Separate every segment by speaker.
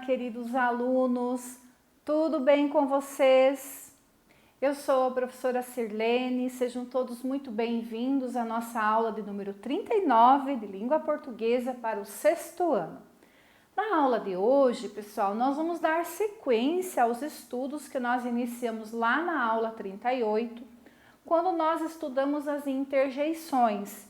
Speaker 1: queridos alunos, tudo bem com vocês? Eu sou a professora Sirlene, sejam todos muito bem-vindos à nossa aula de número 39 de língua portuguesa para o sexto ano. Na aula de hoje, pessoal, nós vamos dar sequência aos estudos que nós iniciamos lá na aula 38, quando nós estudamos as interjeições.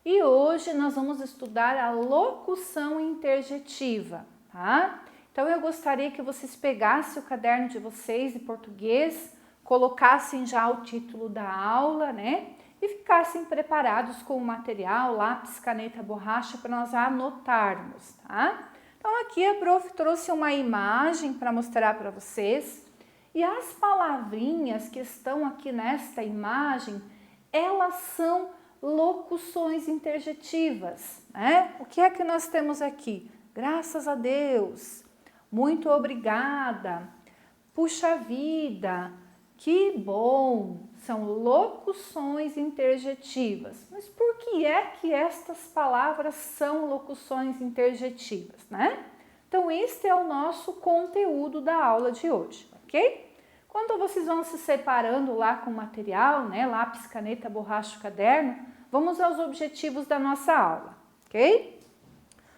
Speaker 1: E hoje nós vamos estudar a locução interjetiva, tá? Então eu gostaria que vocês pegassem o caderno de vocês de português, colocassem já o título da aula, né? E ficassem preparados com o material, lápis, caneta, borracha para nós anotarmos, tá? Então aqui a prof trouxe uma imagem para mostrar para vocês e as palavrinhas que estão aqui nesta imagem, elas são locuções interjetivas, né? O que é que nós temos aqui? Graças a Deus, muito obrigada, puxa vida, que bom, são locuções interjetivas. Mas por que é que estas palavras são locuções interjetivas, né? Então este é o nosso conteúdo da aula de hoje, ok? Quando vocês vão se separando lá com o material, né, lápis, caneta, borracha, caderno, vamos aos objetivos da nossa aula, ok?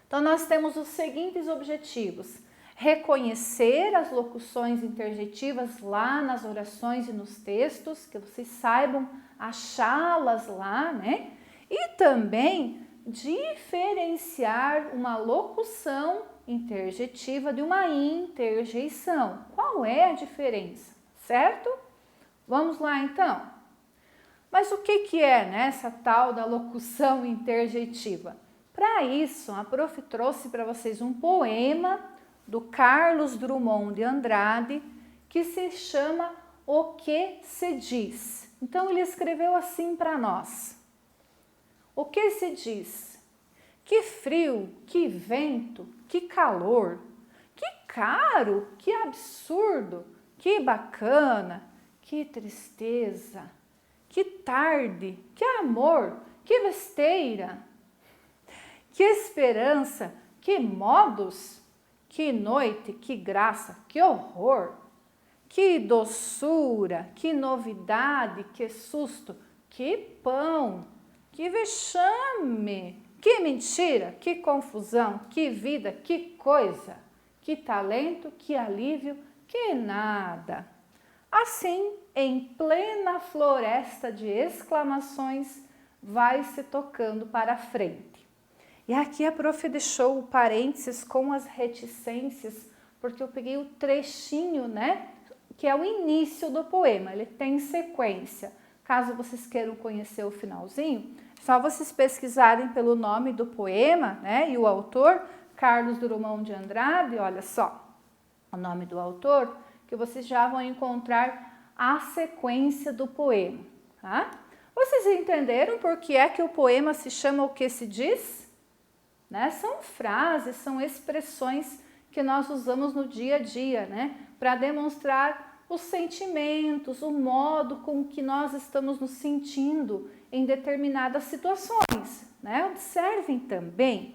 Speaker 1: Então nós temos os seguintes objetivos: reconhecer as locuções interjetivas lá nas orações e nos textos, que vocês saibam achá-las lá, né? E também diferenciar uma locução interjetiva de uma interjeição. Qual é a diferença? Certo? Vamos lá então. Mas o que é, né, essa tal da locução interjetiva? Para isso, a prof trouxe para vocês um poema do Carlos Drummond de Andrade que se chama O que se diz. Então ele escreveu assim para nós: o que se diz? Que frio, que vento, que calor, que caro, que absurdo, que bacana, que tristeza, que tarde, que amor, que besteira, que esperança, que modos, que noite, que graça, que horror, que doçura, que novidade, que susto, que pão, que vexame, que mentira, que confusão, que vida, que coisa, que talento, que alívio, que nada. Assim, em plena floresta de exclamações, vai se tocando para a frente. E aqui a prof deixou o parênteses com as reticências, porque eu peguei o trechinho, né, que é o início do poema, ele tem sequência. Caso vocês queiram conhecer o finalzinho, é só vocês pesquisarem pelo nome do poema, né, e o autor, Carlos Drummond de Andrade, olha só, o nome do autor, que vocês já vão encontrar a sequência do poema, tá? Vocês entenderam por que é que o poema se chama O que se diz? Né? São frases, são expressões que nós usamos no dia a dia, né? Para demonstrar os sentimentos, o modo com que nós estamos nos sentindo em determinadas situações, né? Observem também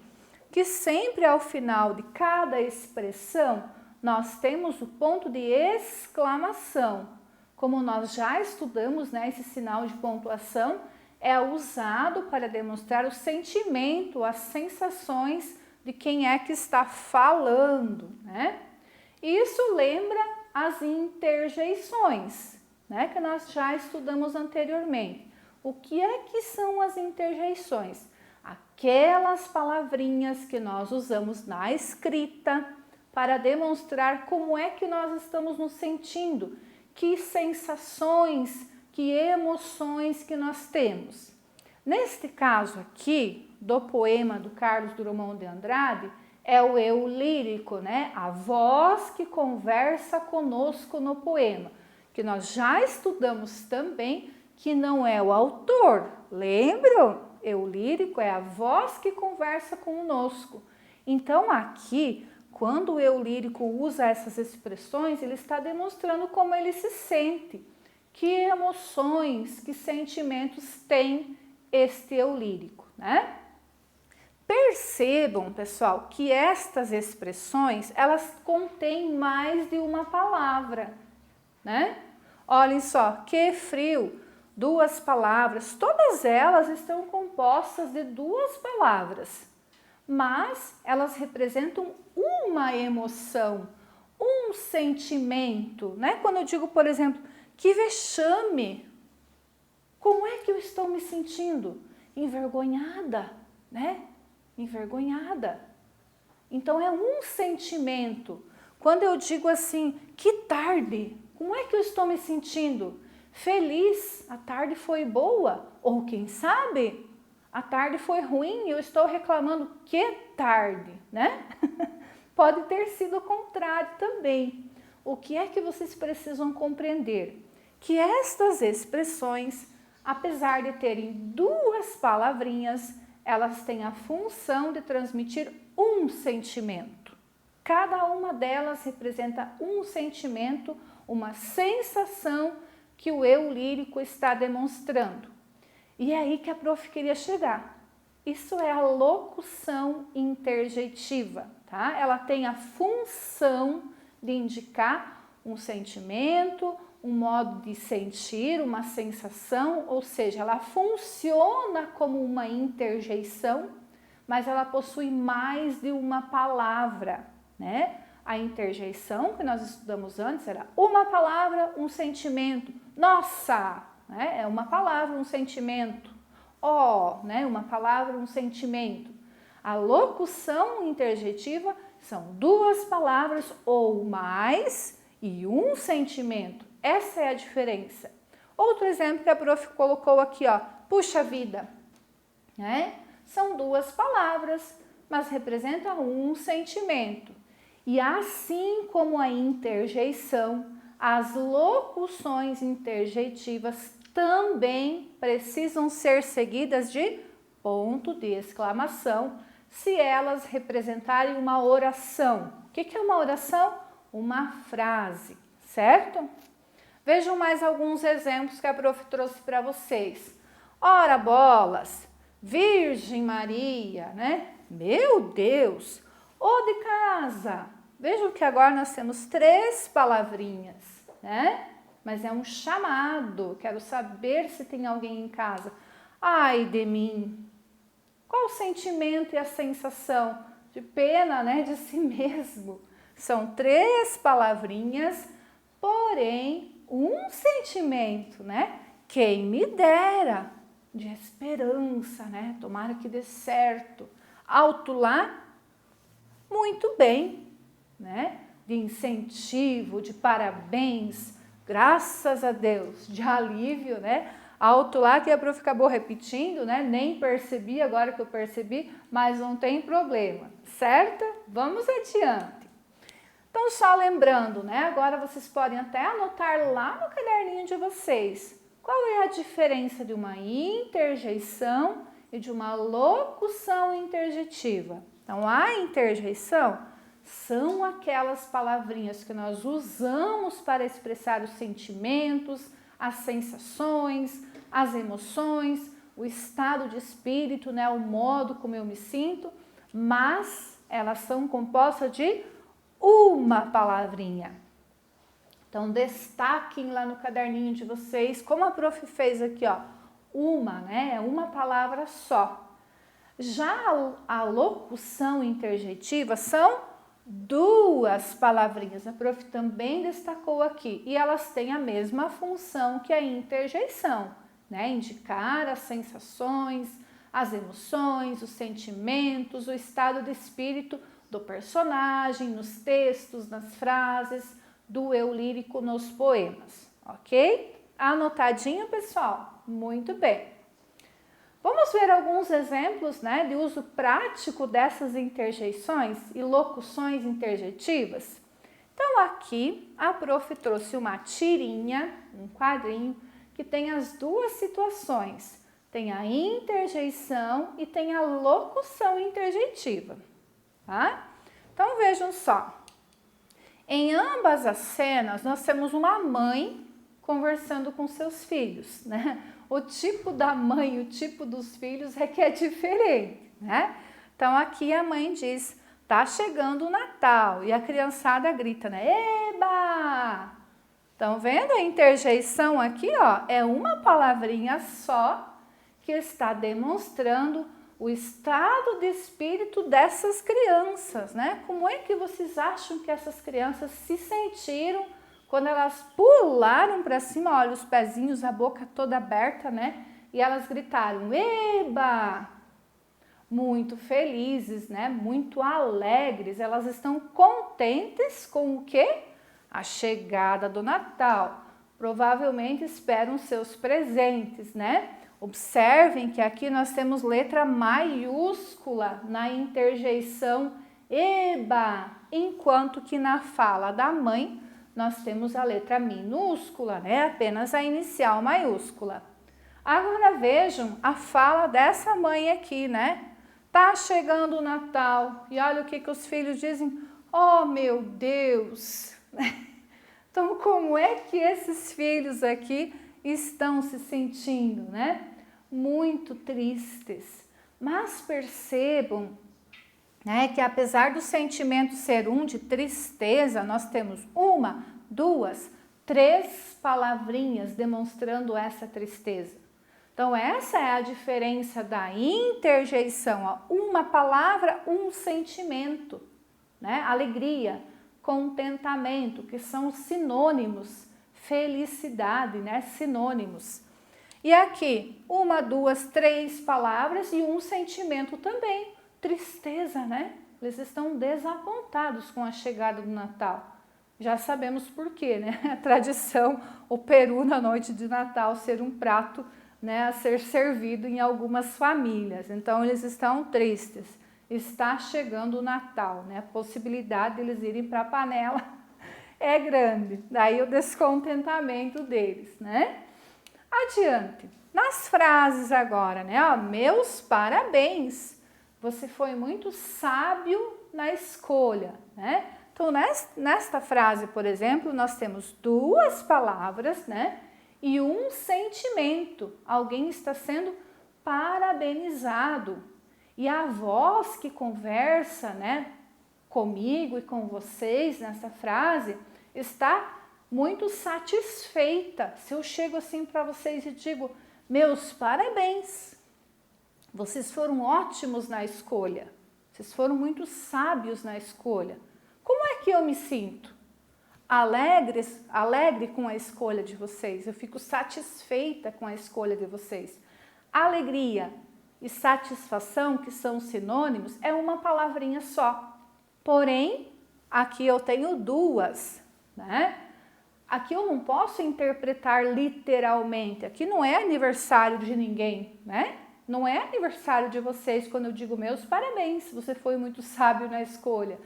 Speaker 1: que sempre ao final de cada expressão nós temos o ponto de exclamação. Como nós já estudamos, né, esse sinal de pontuação é usado para demonstrar o sentimento, as sensações de quem é que está falando, né? Isso lembra as interjeições, né, que nós já estudamos anteriormente. O que é que são as interjeições? Aquelas palavrinhas que nós usamos na escrita para demonstrar como é que nós estamos nos sentindo, que sensações, que emoções que nós temos. Neste caso aqui, do poema do Carlos Drummond de Andrade, é o eu lírico, né? A voz que conversa conosco no poema, que nós já estudamos também, que não é o autor. Lembram? Eu lírico é a voz que conversa conosco. Então aqui, quando o eu lírico usa essas expressões, ele está demonstrando como ele se sente, que emoções, que sentimentos tem este eu lírico, né? Percebam, pessoal, que estas expressões, elas contêm mais de uma palavra, né? Olhem só, que frio, 2 palavras, todas elas estão compostas de 2 palavras, mas elas representam uma emoção, um sentimento, né? Quando eu digo, por exemplo, que vexame, como é que eu estou me sentindo? Envergonhada, né? Envergonhada. Então é um sentimento. Quando eu digo assim, que tarde, como é que eu estou me sentindo? Feliz, a tarde foi boa, ou quem sabe, a tarde foi ruim e eu estou reclamando, que tarde, né? Pode ter sido o contrário também. O que é que vocês precisam compreender? Que estas expressões, apesar de terem 2 palavrinhas, elas têm a função de transmitir um sentimento. Cada uma delas representa um sentimento, uma sensação que o eu lírico está demonstrando. E é aí que a prof queria chegar. Isso é a locução interjeitiva, tá? Ela tem a função de indicar um sentimento, um modo de sentir, uma sensação, ou seja, ela funciona como uma interjeição, mas ela possui mais de uma palavra, né? A interjeição que nós estudamos antes era uma palavra, um sentimento. Nossa, né? É uma palavra, um sentimento. Ó, né? Uma palavra, um sentimento. A locução interjetiva são 2 palavras ou mais e um sentimento. Essa é a diferença. Outro exemplo que a prof colocou aqui, ó, puxa vida, né? São 2 palavras, mas representam um sentimento. E assim como a interjeição, as locuções interjeitivas também precisam ser seguidas de ponto de exclamação, se elas representarem uma oração. O que é uma oração? Uma frase, certo? Vejam mais alguns exemplos que a prof trouxe para vocês. Ora bolas, Virgem Maria, né? Meu Deus, ô de casa. Vejam que agora nós temos 3 palavrinhas, né? Mas é um chamado, quero saber se tem alguém em casa. Ai de mim. Qual o sentimento e a sensação? De pena, né? De si mesmo. São 3 palavrinhas, porém um sentimento, né? Quem me dera, de esperança, né? Tomara que dê certo. Alto lá, muito bem, né? De incentivo, de parabéns, graças a Deus, de alívio, né? Alto lá que a prof acabou repetindo, né? Nem percebi, agora que eu percebi, mas não tem problema, certo? Vamos adiante. Então, só lembrando, né? Agora vocês podem até anotar lá no caderninho de vocês. Qual é a diferença de uma interjeição e de uma locução interjetiva? Então, a interjeição são aquelas palavrinhas que nós usamos para expressar os sentimentos, as sensações, as emoções, o estado de espírito, né? O modo como eu me sinto, mas elas são compostas de uma palavrinha. Então, destaquem lá no caderninho de vocês, como a prof fez aqui, ó, uma, né? É uma palavra só. Já a locução interjetiva são 2 palavrinhas. A prof também destacou aqui. E elas têm a mesma função que a interjeição, né? Indicar as sensações, as emoções, os sentimentos, o estado de espírito do personagem, nos textos, nas frases, do eu lírico nos poemas, ok? Anotadinho, pessoal? Muito bem. Vamos ver alguns exemplos, né, de uso prático dessas interjeições e locuções interjetivas? Então, aqui a prof trouxe uma tirinha, um quadrinho, que tem as 2 situações. Tem a interjeição e tem a locução interjetiva. Tá? Então vejam só, em ambas as cenas nós temos uma mãe conversando com seus filhos, né? O tipo da mãe e o tipo dos filhos é que é diferente, né? Então aqui a mãe diz, tá chegando o Natal, e a criançada grita, né? Eba! Estão vendo a interjeição aqui, ó? É uma palavrinha só que está demonstrando o estado de espírito dessas crianças, né? Como é que vocês acham que essas crianças se sentiram quando elas pularam para cima, olha, os pezinhos, a boca toda aberta, né? E elas gritaram, eba! Muito felizes, né? Muito alegres, elas estão contentes com o quê? A chegada do Natal. Provavelmente esperam seus presentes, né? Observem que aqui nós temos letra maiúscula na interjeição eba, enquanto que na fala da mãe nós temos a letra minúscula, né? Apenas a inicial maiúscula. Agora vejam a fala dessa mãe aqui, né? Tá chegando o Natal e olha o que os filhos dizem. Oh, meu Deus! Então, como é que esses filhos aqui estão se sentindo, né? Muito tristes. Mas percebam, né, que apesar do sentimento ser de tristeza, nós temos 1, 2, 3 palavrinhas demonstrando essa tristeza. Então, essa é a diferença da interjeição, ó, uma palavra, um sentimento, né? Alegria, contentamento, que são sinônimos, felicidade, né? Sinônimos. E aqui, 1, 2, 3 palavras e um sentimento também, tristeza, né? Eles estão desapontados com a chegada do Natal. Já sabemos por quê, né? A tradição, o peru na noite de Natal ser um prato, né, a ser servido em algumas famílias. Então, eles estão tristes. Está chegando o Natal, né? A possibilidade de eles irem para a panela é grande. Daí o descontentamento deles, né? Adiante. Nas frases agora, né? Ó, meus parabéns. Você foi muito sábio na escolha, né? Então, nesta frase, por exemplo, nós temos 2 palavras, né? E um sentimento. Alguém está sendo parabenizado. E a voz que conversa, né, comigo e com vocês nessa frase está muito satisfeita. Se eu chego assim para vocês e digo, meus parabéns, vocês foram ótimos na escolha, vocês foram muito sábios na escolha. Como é que eu me sinto? Alegre com a escolha de vocês, eu fico satisfeita com a escolha de vocês. Alegria e satisfação, que são sinônimos, é uma palavrinha só. Porém, aqui eu tenho 2, né? Aqui eu não posso interpretar literalmente, aqui não é aniversário de ninguém, né? Não é aniversário de vocês quando eu digo meus parabéns, você foi muito sábio na escolha.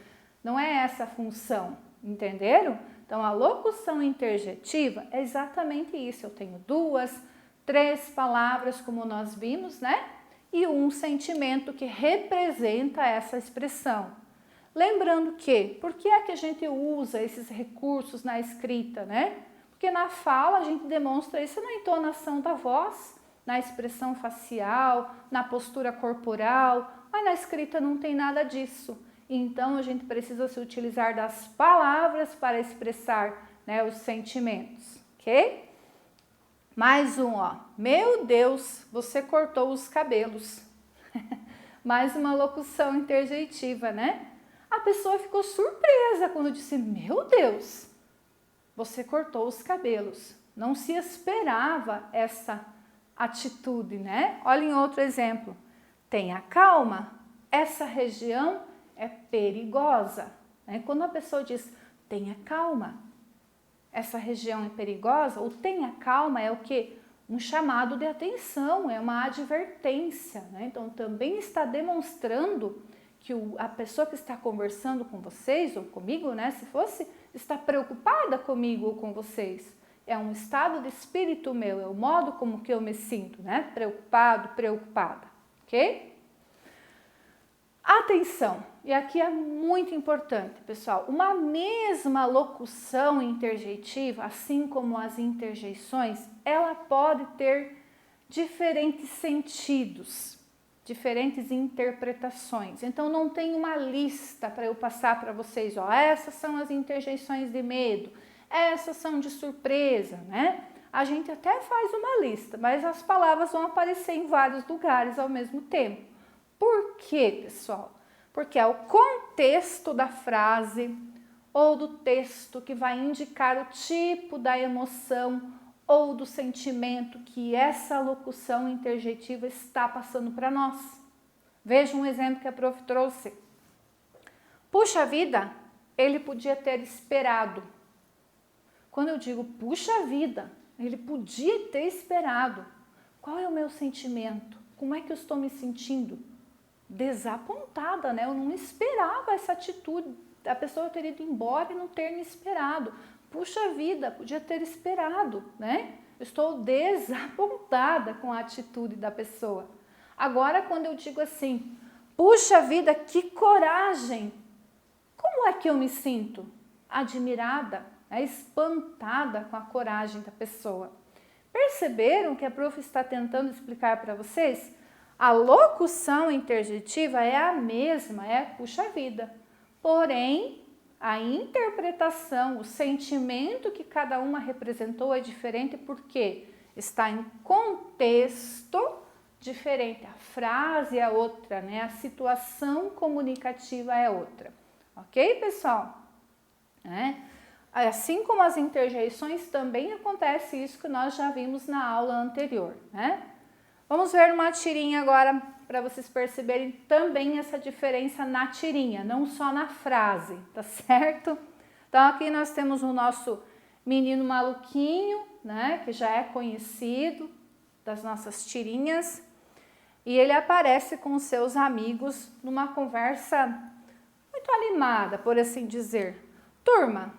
Speaker 1: Não é essa a função, entenderam? Então, a locução interjetiva é exatamente isso. Eu tenho 2, 3 palavras, como nós vimos, né? E um sentimento que representa essa expressão. Lembrando que, por que é que a gente usa esses recursos na escrita, né? Porque na fala a gente demonstra isso na entonação da voz, na expressão facial, na postura corporal, mas na escrita não tem nada disso. Então, a gente precisa se utilizar das palavras para expressar, né, os sentimentos, ok? Mais um, ó. Meu Deus, você cortou os cabelos. Mais uma locução interjeitiva, né? A pessoa ficou surpresa quando disse, meu Deus, você cortou os cabelos. Não se esperava essa atitude, né? Olhem outro exemplo. Tenha calma, essa região é perigosa, né? Quando a pessoa diz tenha calma, essa região é perigosa, ou tenha calma é o que? Um chamado de atenção, é uma advertência, né? Então também está demonstrando que a pessoa que está conversando com vocês, ou comigo, né? Se fosse, está preocupada comigo ou com vocês. É um estado de espírito meu, é o modo como que eu me sinto, né? Preocupado, preocupada, ok? Atenção, e aqui é muito importante, pessoal, uma mesma locução interjeitiva, assim como as interjeições, ela pode ter diferentes sentidos. diferentes interpretações. Então não tem uma lista para eu passar para vocês, ó, essas são as interjeições de medo, essas são de surpresa, né? A gente até faz uma lista, mas as palavras vão aparecer em vários lugares ao mesmo tempo. Por quê, pessoal? Porque é o contexto da frase ou do texto que vai indicar o tipo da emoção ou do sentimento que essa locução interjeitiva está passando para nós. Veja um exemplo que a prof trouxe. Puxa vida, ele podia ter esperado. Quando eu digo puxa vida, ele podia ter esperado. Qual é o meu sentimento? Como é que eu estou me sentindo? Desapontada, né? Eu não esperava essa atitude. A pessoa ter ido embora e não ter me esperado. Puxa vida, podia ter esperado, né? Eu estou desapontada com a atitude da pessoa. Agora, quando eu digo assim, puxa vida, que coragem! Como é que eu me sinto? Admirada, espantada com a coragem da pessoa. Perceberam que a prof está tentando explicar para vocês? A locução interjetiva é a mesma, é puxa vida. Porém, a interpretação, o sentimento que cada uma representou é diferente porque está em contexto diferente. A frase é outra, né? A situação comunicativa é outra. Ok, pessoal? Assim como as interjeições, também acontece isso que nós já vimos na aula anterior, né? Vamos ver uma tirinha agora para vocês perceberem também essa diferença na tirinha, não só na frase, tá certo? Então aqui nós temos o nosso menino maluquinho, né, que já é conhecido das nossas tirinhas, e ele aparece com os seus amigos numa conversa muito animada, por assim dizer. Turma,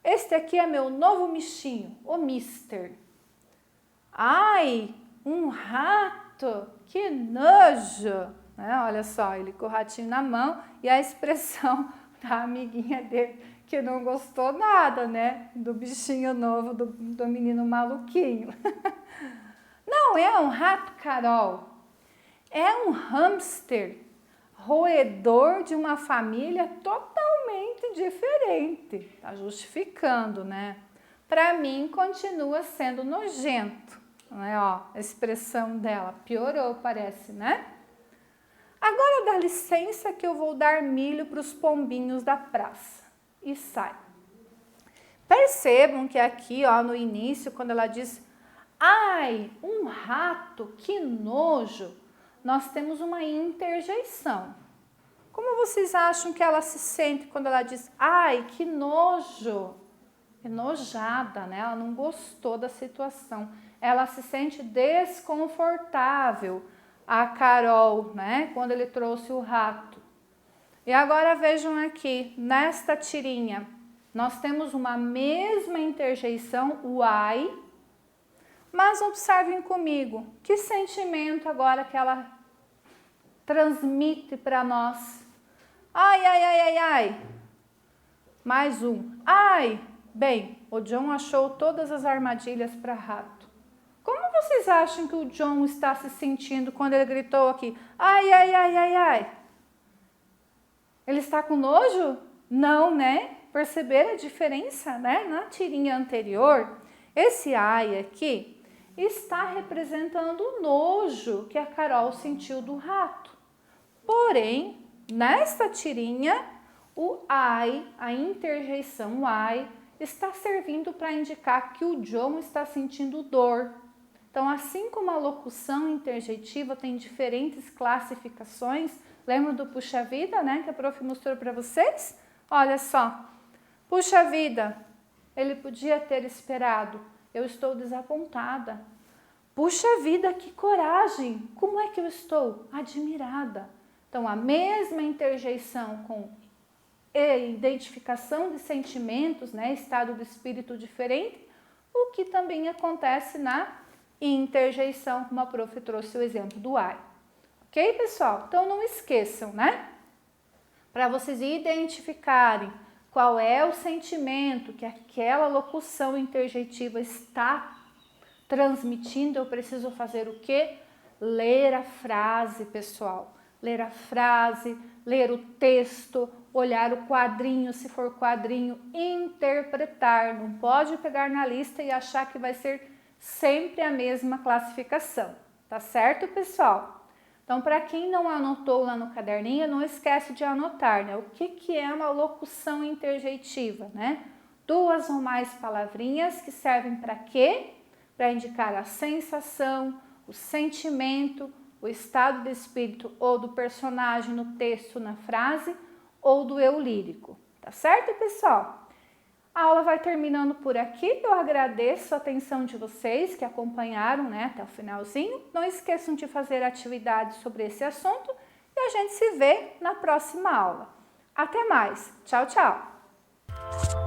Speaker 1: este aqui é meu novo bichinho, o Mister. Ai, um rato, que nojo! Né? Olha só, ele com o ratinho na mão e a expressão da amiguinha dele que não gostou nada, né? Do bichinho novo, do menino maluquinho. Não é um rato, Carol. É um hamster, roedor de uma família totalmente diferente. Tá justificando, né? Para mim, continua sendo nojento. Né? Ó, a expressão dela piorou, parece, né? Agora dá licença que eu vou dar milho para os pombinhos da praça. E sai. Percebam que aqui, ó, no início, quando ela diz ai, um rato, que nojo, nós temos uma interjeição. Como vocês acham que ela se sente quando ela diz ai, que nojo? Enojada, né? Ela não gostou da situação. Ela se sente desconfortável, a Carol, né? Quando ele trouxe o rato. E agora vejam aqui, nesta tirinha, nós temos uma mesma interjeição, o ai, mas observem comigo, que sentimento agora que ela transmite para nós? Ai, ai, ai, ai, ai. Mais um. Ai, bem, o John achou todas as armadilhas para rato. Como vocês acham que o John está se sentindo quando ele gritou aqui? Ai, ai, ai, ai, ai. Ele está com nojo? Não, né? Perceberam a diferença, né? Na tirinha anterior, esse ai aqui está representando o nojo que a Carol sentiu do rato. Porém, nesta tirinha, o ai, a interjeição ai, está servindo para indicar que o John está sentindo dor. Então, assim como a locução interjeitiva tem diferentes classificações, lembra do puxa vida, né, que a prof mostrou para vocês? Olha só, puxa vida, ele podia ter esperado, eu estou desapontada. Puxa vida, que coragem, como é que eu estou? Admirada. Então, a mesma interjeição com identificação de sentimentos, né, estado do espírito diferente, o que também acontece na interjeição, como a prof trouxe o exemplo do ai. Ok, pessoal? Então, não esqueçam, né? Para vocês identificarem qual é o sentimento que aquela locução interjeitiva está transmitindo, eu preciso fazer o quê? ler a frase, pessoal. Ler a frase, ler o texto, olhar o quadrinho, se for quadrinho, interpretar. Não pode pegar na lista e achar que vai ser sempre a mesma classificação. Tá certo, pessoal? Então, para quem não anotou lá no caderninho, não esquece de anotar, né? O que é uma locução interjeitiva, né? 2 ou mais palavrinhas que servem para quê? Para indicar a sensação, o sentimento, o estado de espírito ou do personagem no texto, na frase, ou do eu lírico. Tá certo, pessoal? A aula vai terminando por aqui. Eu agradeço a atenção de vocês que acompanharam, né, até o finalzinho. Não esqueçam de fazer atividades sobre esse assunto e a gente se vê na próxima aula. Até mais. Tchau, tchau.